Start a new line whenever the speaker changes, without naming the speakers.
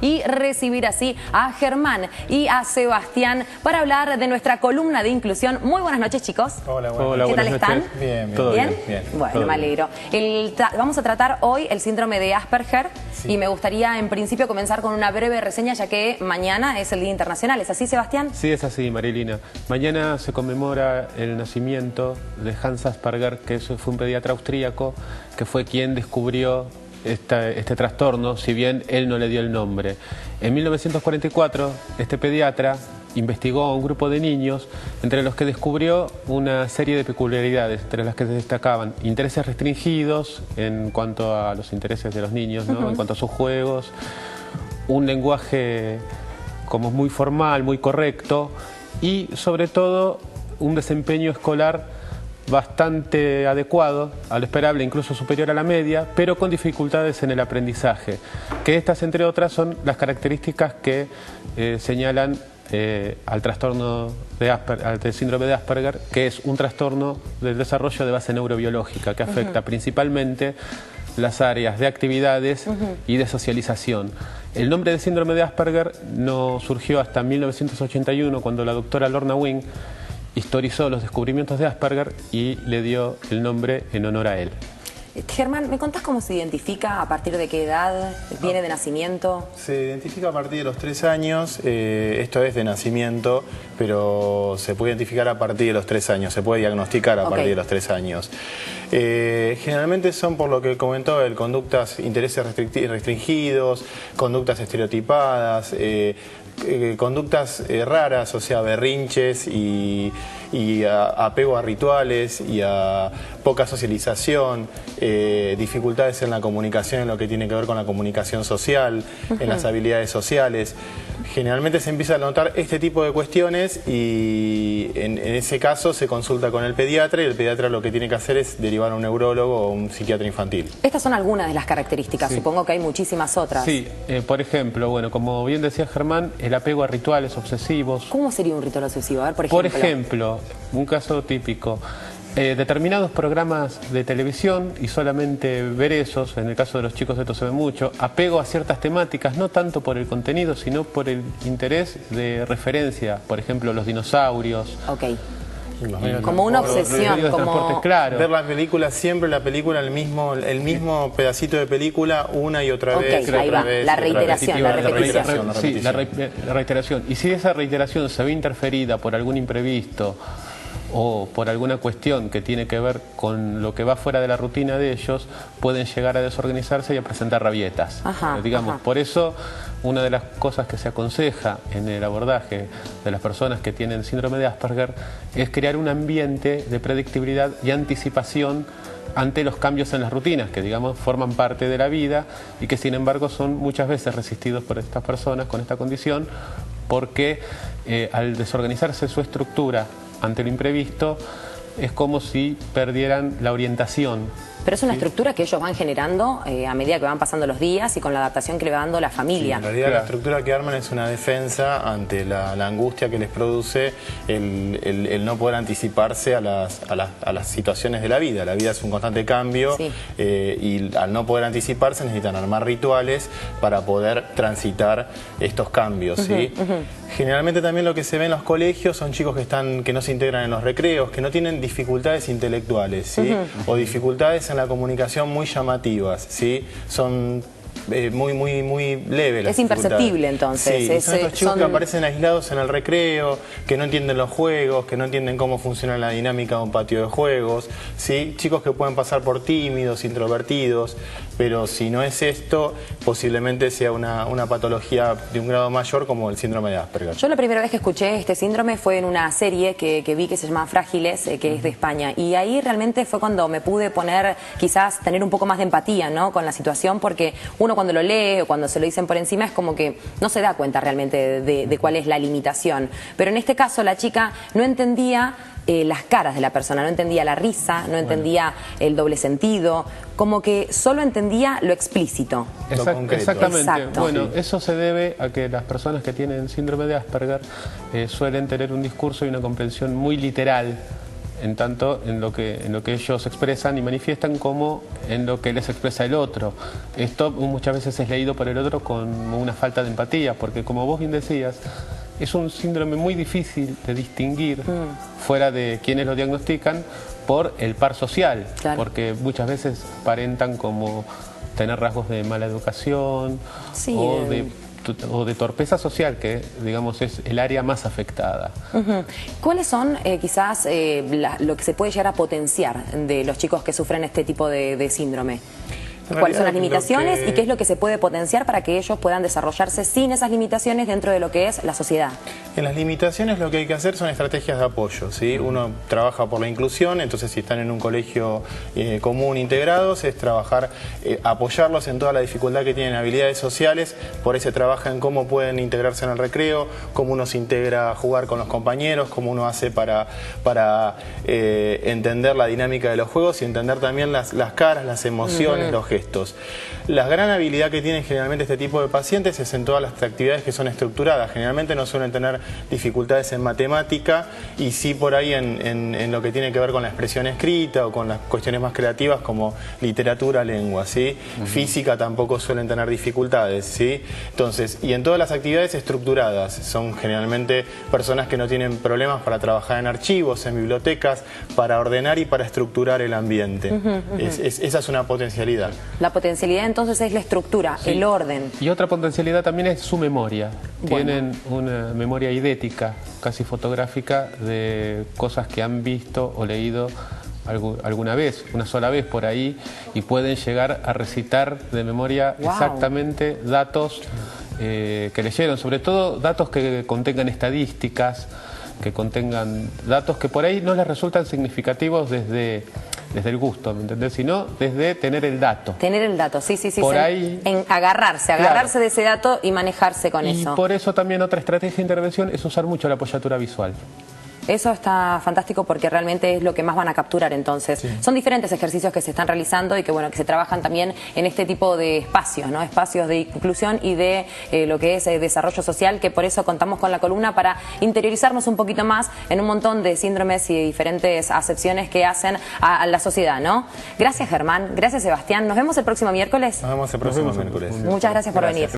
y recibir así a Germán y a Sebastián para hablar de nuestra columna de inclusión. Muy buenas noches, chicos.
Hola,
¿Qué tal están?
Bien,
¿Todo bien?
Bien.
Bueno,
Todo
me alegro. Vamos a tratar hoy el síndrome de Asperger
Sí.
y me gustaría en principio comenzar con una breve reseña ya que mañana es el Día Internacional. ¿Es así, Sebastián?
Sí, es así, Marilina. Mañana se conmemora el nacimiento de Hans Asperger, que fue un pediatra austríaco que fue quien descubrió este trastorno, si bien él no le dio el nombre. En 1944, este pediatra investigó a un grupo de niños entre los que descubrió una serie de peculiaridades, entre las que se destacaban intereses restringidos en cuanto a los intereses de los niños, ¿no? En cuanto a sus juegos, un lenguaje como muy formal, muy correcto y sobre todo un desempeño escolar bastante adecuado, a lo esperable, incluso superior a la media, pero con dificultades en el aprendizaje, que estas entre otras son las características que señalan al trastorno del síndrome de Asperger, que es un trastorno del desarrollo de base neurobiológica que afecta principalmente las áreas de actividades y de socialización. El nombre de síndrome de Asperger no surgió hasta 1981, cuando la doctora Lorna Wing historizó los descubrimientos de Asperger y le dio el nombre en honor a él.
Germán, ¿me contás cómo se identifica? ¿A partir de qué edad? ¿Viene de nacimiento?
Se identifica a partir de los 3 años, esto es de nacimiento, pero se puede identificar a partir de los 3 años, se puede diagnosticar a partir de los 3 años. Generalmente son, por lo que comentó él, conductas, intereses restringidos, conductas estereotipadas, conductas raras, o sea, berrinches y apego a rituales y a poca socialización, dificultades en la comunicación, en lo que tiene que ver con la comunicación social, en las habilidades sociales. Generalmente se empieza a notar este tipo de cuestiones y en ese caso se consulta con el pediatra y el pediatra lo que tiene que hacer es derivar a un neurólogo o un psiquiatra infantil.
Estas son algunas de las características,
Sí.
Supongo que hay muchísimas otras.
Sí, por ejemplo, bueno, como bien decía Germán, el apego a rituales obsesivos.
¿Cómo sería un ritual obsesivo? A ver,
Por ejemplo, un caso típico, determinados programas de televisión y solamente ver esos, en el caso de los chicos esto se ve mucho, apego a ciertas temáticas, no tanto por el contenido, sino por el interés de referencia, por ejemplo, los dinosaurios.
Ok. Como una obsesión, como
claro.
Ver la película, siempre la película, el mismo pedacito de película una y otra vez.
Ahí va, la reiteración, la repetición.
Sí, la reiteración. Y si esa reiteración se ve interferida por algún imprevisto o por alguna cuestión que tiene que ver con lo que va fuera de la rutina de ellos, pueden llegar a desorganizarse y a presentar rabietas. Por eso, una de las cosas que se aconseja en el abordaje de las personas que tienen síndrome de Asperger es crear un ambiente de predictibilidad y anticipación ante los cambios en las rutinas, que digamos forman parte de la vida y que sin embargo son muchas veces resistidos por estas personas con esta condición, porque al desorganizarse su estructura ante lo imprevisto, es como si perdieran la orientación.
Pero es una estructura que ellos van generando a medida que van pasando los días y con la adaptación que le va dando la familia.
Sí, en realidad la estructura que arman es una defensa ante la angustia que les produce el no poder anticiparse a las situaciones de la vida. La vida es un constante cambio y al no poder anticiparse necesitan armar rituales para poder transitar estos cambios. ¿Sí? Generalmente también lo que se ve en los colegios son chicos que no se integran en los recreos, que no tienen dificultades intelectuales, ¿sí? O dificultades en la comunicación muy llamativas, ¿sí? Son muy leves.
Es imperceptible entonces.
Sí, son estos chicos que aparecen aislados en el recreo, que no entienden los juegos, que no entienden cómo funciona la dinámica de un patio de juegos, ¿sí? Chicos que pueden pasar por tímidos, introvertidos, pero si no es esto, posiblemente sea una patología de un grado mayor como el síndrome de Asperger.
Yo la primera vez que escuché este síndrome fue en una serie que vi que se llama Frágiles, que es de España, y ahí realmente fue cuando me pude poner, quizás tener un poco más de empatía, ¿no?, con la situación, porque uno cuando lo lee o cuando se lo dicen por encima es como que no se da cuenta realmente de cuál es la limitación. Pero en este caso la chica no entendía las caras de la persona, no entendía la risa, no entendía el doble sentido, como que solo entendía lo explícito.
Exactamente.
Exacto.
Bueno, eso se debe a que las personas que tienen síndrome de Asperger suelen tener un discurso y una comprensión muy literal en tanto en lo que ellos expresan y manifiestan como en lo que les expresa el otro. Esto muchas veces es leído por el otro como una falta de empatía, porque como vos bien decías, es un síndrome muy difícil de distinguir fuera de quienes lo diagnostican por el par social,
claro,
porque muchas veces aparentan como tener rasgos de mala educación,
sí,
o de torpeza social, que digamos es el área más afectada.
¿Cuáles son quizás lo que se puede llegar a potenciar de los chicos que sufren este tipo de síndrome? ¿Cuáles son las limitaciones y qué es lo que se puede potenciar para que ellos puedan desarrollarse sin esas limitaciones dentro de lo que es la sociedad?
En las limitaciones lo que hay que hacer son estrategias de apoyo, ¿sí? Uno trabaja por la inclusión, entonces si están en un colegio común integrados, es trabajar, apoyarlos en toda la dificultad que tienen, habilidades sociales, por ahí se trabaja en cómo pueden integrarse en el recreo, cómo uno se integra a jugar con los compañeros, cómo uno hace para entender la dinámica de los juegos y entender también las caras, las emociones, los gestos. La gran habilidad que tienen generalmente este tipo de pacientes es en todas las actividades que son estructuradas. Generalmente no suelen tener dificultades en matemática y sí por ahí en lo que tiene que ver con la expresión escrita o con las cuestiones más creativas como literatura, lengua, ¿sí? Física tampoco suelen tener dificultades, ¿sí? Entonces, y en todas las actividades estructuradas, son generalmente personas que no tienen problemas para trabajar en archivos, en bibliotecas, para ordenar y para estructurar el ambiente. Esa es una potencialidad.
La potencialidad entonces es la estructura, sí, el orden.
Y otra potencialidad también es su memoria. Tienen una memoria idética, casi fotográfica, de cosas que han visto o leído alguna vez, una sola vez por ahí, y pueden llegar a recitar de memoria exactamente datos que leyeron, sobre todo datos que contengan estadísticas, que contengan datos que por ahí no les resultan significativos desde el gusto, ¿me entendés? Sino desde tener el dato.
Tener el dato, sí.
Por ahí,
agarrarse
claro,
de ese dato y manejarse con eso.
Y por eso también otra estrategia de intervención es usar mucho la apoyatura visual.
Eso está fantástico porque realmente es lo que más van a capturar entonces. Sí. Son diferentes ejercicios que se están realizando y que bueno, que se trabajan también en este tipo de espacios, ¿no? Espacios de inclusión y de lo que es desarrollo social, que por eso contamos con la columna para interiorizarnos un poquito más en un montón de síndromes y diferentes acepciones que hacen a la sociedad, ¿no? Gracias, Germán. Gracias, Sebastián. Nos vemos el próximo miércoles.
Nos vemos el próximo miércoles.
Muchas gracias por venir.